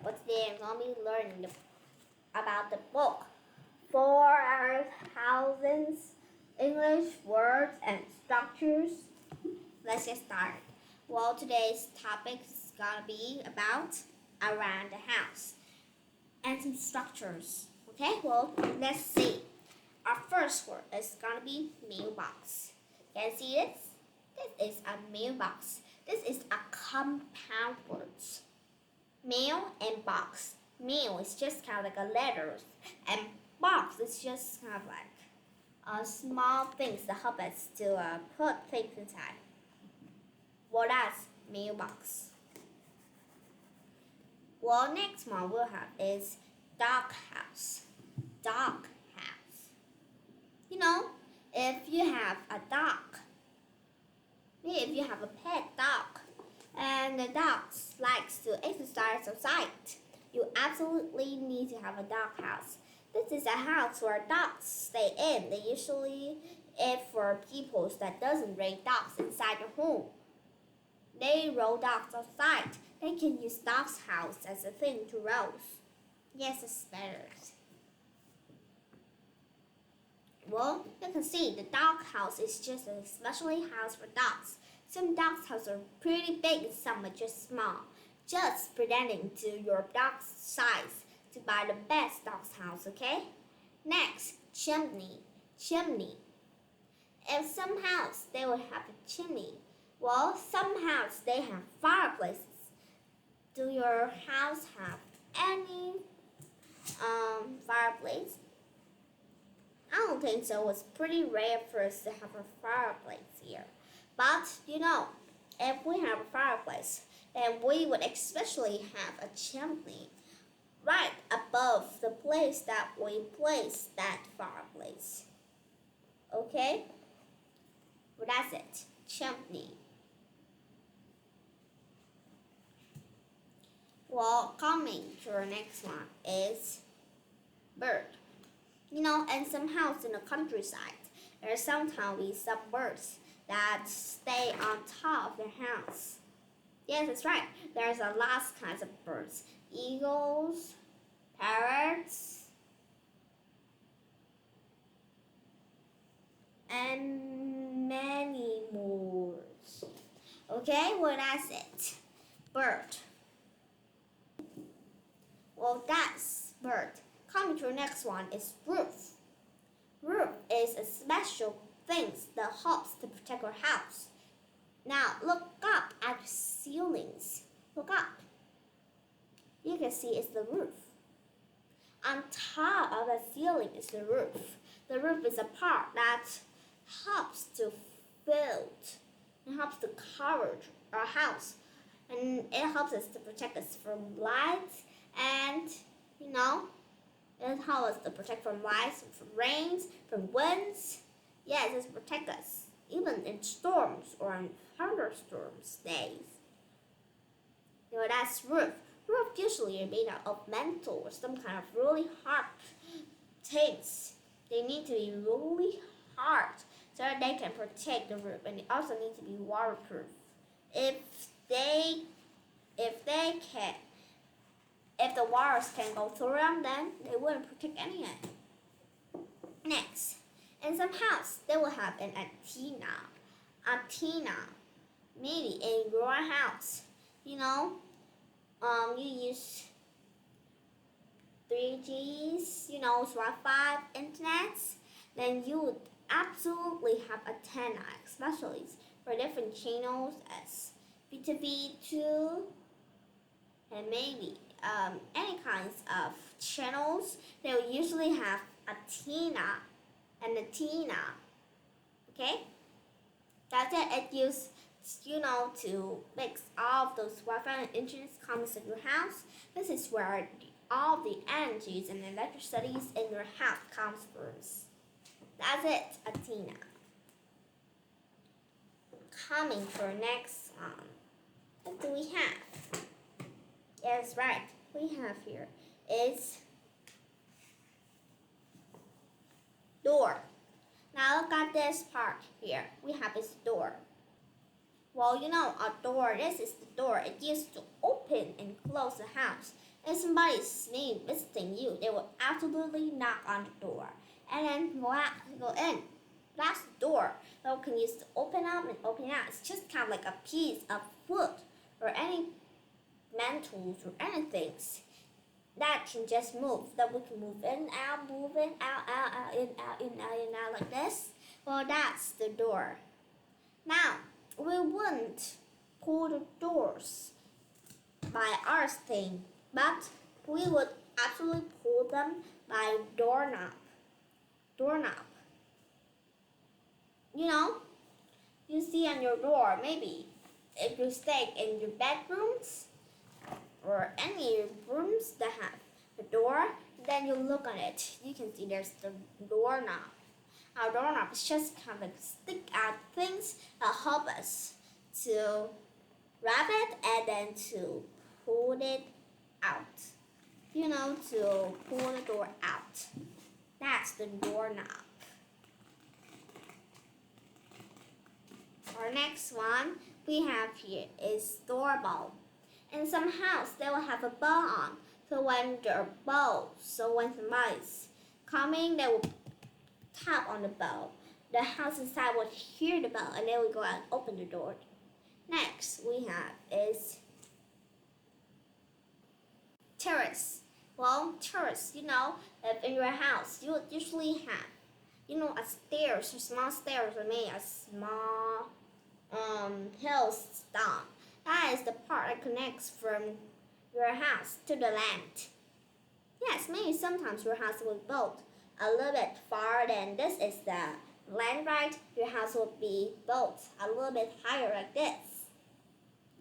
but today I'm going to be learning about the book 4,000 English words and structures. Let's get started. Well, today's topic is going to be about around the house and some structures. Okay, well, let's see. Our first word is going to be mailbox. Can you see this? This is a mailbox. This is a compound word. Mail and box. Mail is just kind of like a letters, and box is just kind of like small things that help us to put things inside. Well, that's mailbox. Well, next one we'll have is doghouse. Doghouse. You know, if you have a dog, maybe if you have a pet dog, and the dog likes to exercise outside, you absolutely need to have a doghouse. This is a house where dogs stay in. They usually it for people that doesn't raise dogs inside their home. They roll dogs outside. They can use dog's house as a thing to roast. Yes, it's better. Well, you can see the dog house is just a special house for dogs. Some dogs' houses are pretty big and some are just small. Just pretending to your dog's size to buy the best dog's house, okay? Next, chimney. Chimney. If some house they will have a chimney. Well, some house they have fireplaces. Do your house have any fireplace? I don't think so. It's pretty rare for us to have a fireplace here. But, you know, if we have a fireplace, then we would especially have a chimney right above the place that we place that fireplace. Okay? Well, that's it. Chimney. Well, coming to our next one is bird. You know, in some house in the countryside, there sometimes be some birds that stay on top of their house. Yes, that's right. There's a lot of kinds of birds. Eagles, parrots, and many more. Okay, well that's it. Bird. Well, that's bird. Coming to the next one is roof. Roof is a special thing that helps to protect our house. Now look up at the ceilings. Look up. You can see it's the roof. On top of the ceiling is the roof. The roof is a part that helps to build and helps to cover our house. And it helps us to protect us from lights and, you know, it helps us to protect from lights, from rains, from winds. Yes, it protects us, even in storms or in thunderstorms days. You know, that's roof. Roof usually are made out of metal or some kind of really hard things. They need to be really hard so that they can protect the roof, and they also need to be waterproof. If the waters can go through them, then they wouldn't protect any of it. Next, in some house, they will have an antenna. Antenna, maybe in your house, you know, you use 3Gs, you know, Wi-Fi, internets, then you would absolutely have antenna, especially for different channels as B2B2, and maybe any kinds of channels. They will usually have antenna. Okay, that's it. It used, you know, to mix all of those Wi-Fi and internet comes in your house. This is where all the energies and electricities in your house comes from. That's it, antenna. Coming for next one, what do we have? Yes, right. We have here is door. Now look at this part here. We have this door. Well, you know, a door, this is the door. It used to open and close the house. If somebody's sneaking visiting you, they will absolutely knock on the door and then go in. That's the door that we can use to open up and open out. It's just kind of like a piece of wood or any mantles or anything that can just move. That we can move in, out, in, out like this. Well, that's the door. Now, we wouldn't pull the doors by our thing, but we would actually pull them by doorknob. Doorknob. You know, you see on your door, maybe if you stay in your bedrooms or any rooms that have a door, then you look on it. You can see there's the doorknob. Our doorknob is just kind of like stick out things that help us to grab it and then to pull it out. You know, to pull the door out. That's the doorknob. Our next one we have here is doorbell. In some house, they will have a bell on. So when somebody's coming, they will tap on the bell. The house inside will hear the bell and they will go out and open the door. Next we have is terrace. Well, terrace, if in your house, you would usually have, a stairs, or small stairs, or maybe a small hill stump. That is the part that connects from your house to the land. Yes, maybe sometimes your house will be built a little bit far than this is the land, right? Your house will be built a little bit higher like this.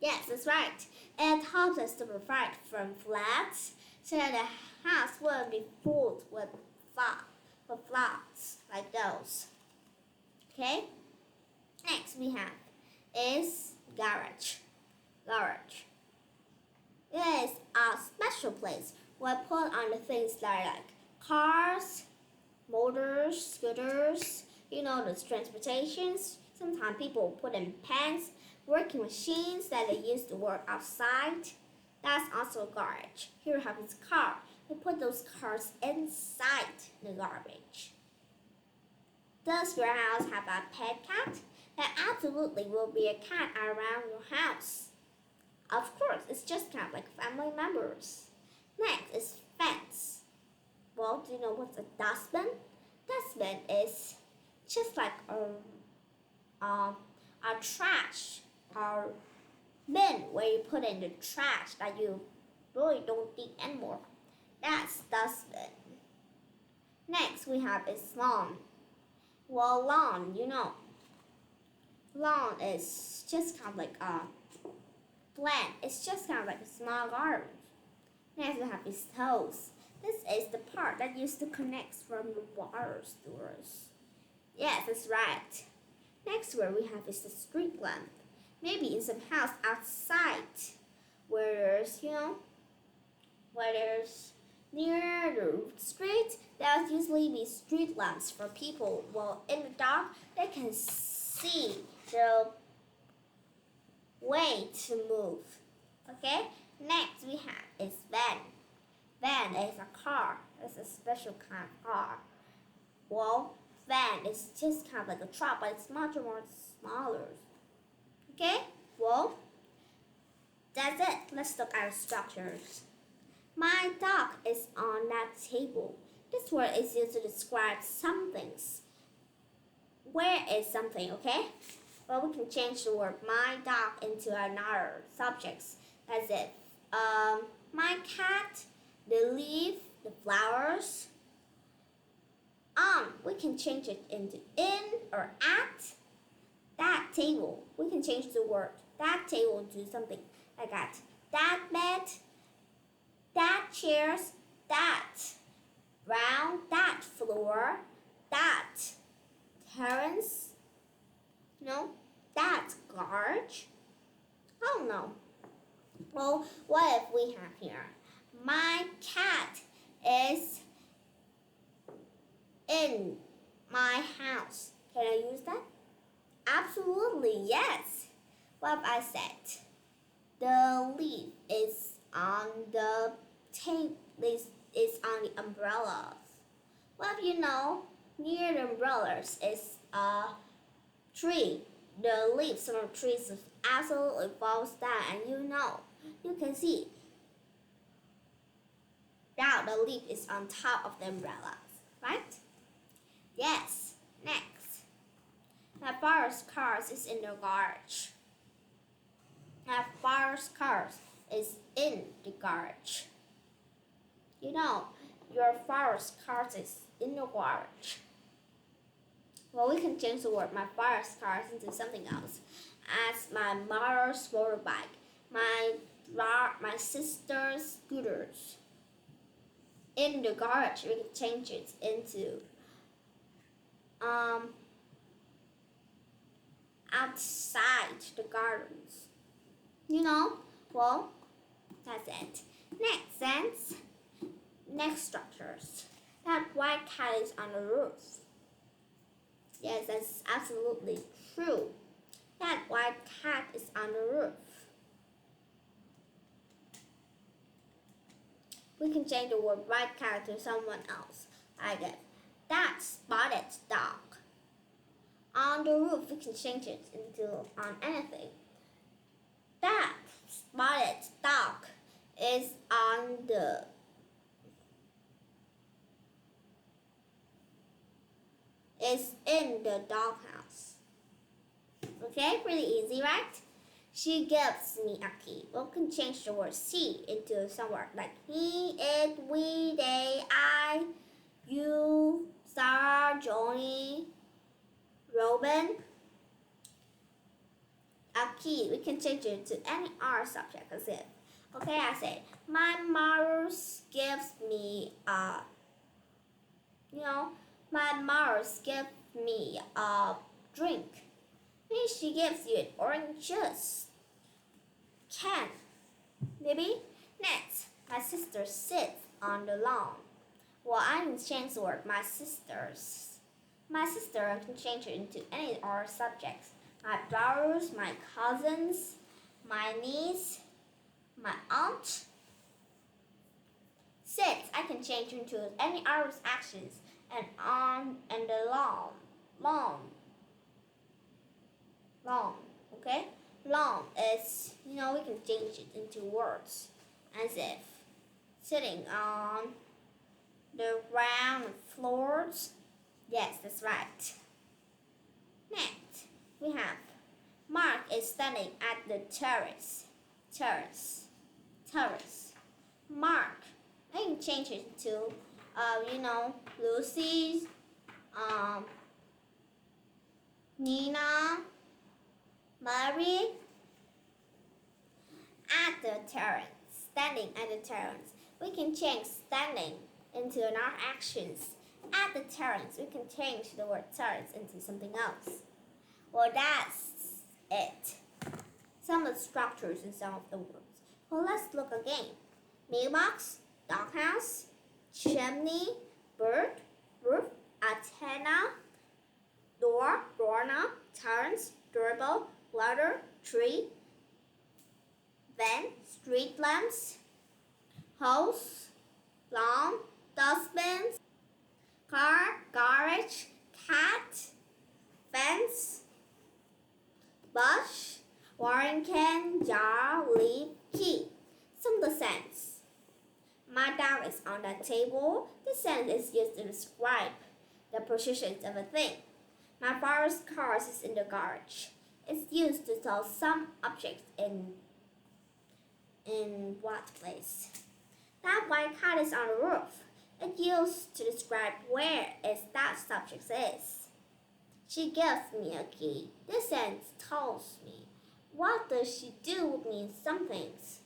Yes, that's right. It helps us to provide from flats so that the house will be filled with flats like those. Okay? Next we have is garage. Garage. It is a special place where I put on the things that are like cars, motors, scooters, the transportations. Sometimes people put in pens, working machines that they use to work outside. That's also a garage. Here we have this car. We put those cars inside the garbage. Does your house have a pet cat? There absolutely will be a cat around your house. Of course, it's just kind of like family members. Next is fence. Well, do you know what's a dustbin? Dustbin is just like a trash or bin where you put in the trash that you really don't need anymore. That's dustbin. Next we have is lawn. Well, lawn, lawn is just kind of like a plant. It's just kind of like a small garden. Next we have is hose. This is the part that used to connect from the water stores. Yes, that's right. Next where we have is the street lamp. Maybe in some house outside where there's near the street, there will usually be street lamps for people. Well, in the dark, they can see the way to move. Okay? Next we have is van. Van is a car. It's a special kind of car. Well, van is just kind of like a truck, but it's much more smaller. Okay? Well, that's it. Let's look at our structures. My dog is on that table. This word is used to describe some things. Where is something, okay? Well, we can change the word my dog into another subject. That's it. My cat, the leaf, the flowers. We can change it into in or at. That table. We can change the word that table to something like that. That bed, that chairs, that round, that floor, that terrace, that garage. I don't know. Well, what if we have here? My cat is in my house. Can I use that? Absolutely, yes. What have I said? The leaf is on the tape is on the umbrellas. Well, near the umbrellas is a tree. The leaves from the trees absolutely falls down, and you can see that the leaf is on top of the umbrellas, right? Yes. Next, my father's car is in the garage. My father's car is in the garage. Your father's car is in the garage. Well, we can change the word my father's car into something else, as my mother's motorbike, my sister's scooters. In the garage, we can change it into outside the gardens. Well, that's it. Next structures. That white cat is on the roof. Yes, that's absolutely true. That white cat is on the roof. We can change the word white cat to someone else. Like it. That spotted dog. On the roof, we can change it into on anything. That spotted dog is in the doghouse. Okay, pretty easy, right? She gives me a key. We can change the word she into some word like he, it, we, they, I, you, Sarah, Johnny, Robin. A key, we can change it to any other subject as if. Okay, I say, my mother gives me my mother gives me a drink. Maybe she gives you an orange juice. Can. Maybe. Next, my sister sits on the lawn. Well, I can change the word my sisters. My sister can change it into any other subjects. My brothers, my cousins, my niece, my aunt. Sits, I can change into any other actions and on and the long. Okay? Long is, we can change it into words as if sitting on the ground floors. Yes, that's right. Next, we have Mark is standing at the terrace. Mark. I can change it to, Lucy, Nina, Mary. At the terrace. Standing at the terrace. We can change standing into another actions. At the terrace, we can change the word terrace into something else. Well, that's it. Some of the structures and some of the words. Well, let's look again. Mailbox, doghouse, chimney, bird, roof, antenna, door, doorknob, terrace, doorbell, ladder, tree, van, street lamps, house, lawn, dustbins, car, garage, cat, fence, bush, watering can, jar, leaf, key. Some of the sense. My dog is on the table. This sentence is used to describe the positions of a thing. My father's car is in the garage. It's used to tell some objects in what place. That white cat is on the roof. It's used to describe where that subject is. She gives me a key. This sentence tells me what does she do with me in some things.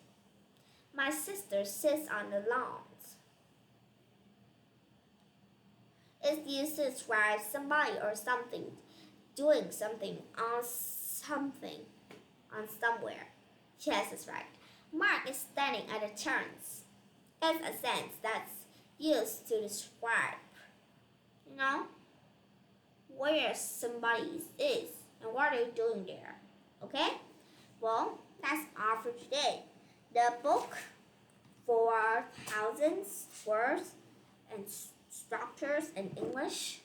My sister sits on the lawn. It's used to describe somebody or something doing something on somewhere. Yes, that's right. Mark is standing at the terrace. It's a sentence that's used to describe, where somebody is and what they're doing there. Okay? Well, that's all for today. The book for are thousands words and structures in English.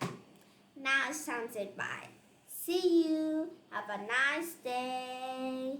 Now it's time to say bye. See you. Have a nice day.